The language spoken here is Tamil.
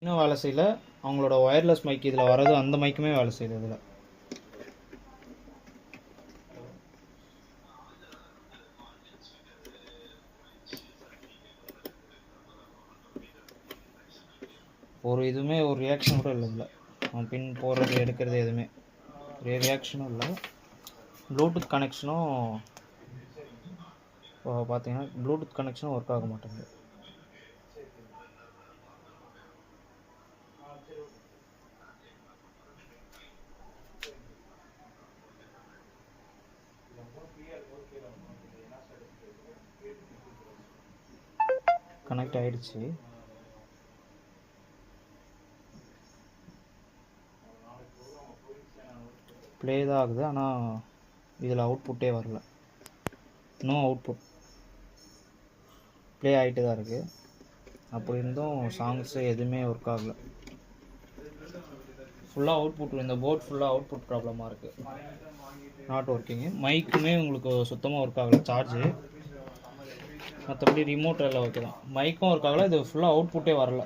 இன்னும் வேலை செய்யல. அவங்களோட ஒயர்லெஸ் மைக் இதில் வர்றது அந்த மைக்குமே வேலை செய்யுது. இதில் ஒரு இதுவுமே ஒரு ரியாக்ஷன் கூட இல்லை. இதில் பின் போடுறது எடுக்கிறது எதுவுமே ஒரு ரியாக்ஷனும் இல்லை. ப்ளூடூத் கனெக்ஷனும் பார்த்தீங்கன்னா ப்ளூடூத் கனெக்ஷனும் ஒர்க் ஆக மாட்டேங்குது. கனெக்ட் ஆகிடுச்சு. ப்ளே தான் ஆகுது, ஆனால் இதில் அவுட்புட்டே வரல. No output. ப்ளே ஆகிட்டு தான் இருக்குது. அப்படி இருந்தும் சாங்ஸு எதுவுமே ஒர்க் ஆகலை. ஃபுல்லாக அவுட்புட், இந்த போர்ட் ஃபுல்லாக அவுட்புட் ப்ராப்ளமாக இருக்குது. Not working. மைக்குமே உங்களுக்கு சுத்தமாக ஒர்க் ஆகலை. சார்ஜு மற்றபடி ரிமோட் எல்லாம் ஓகே தான். மைக்கும் ஒர்க் ஆகலை. இது ஃபுல்லாக அவுட்புட்டே வரல.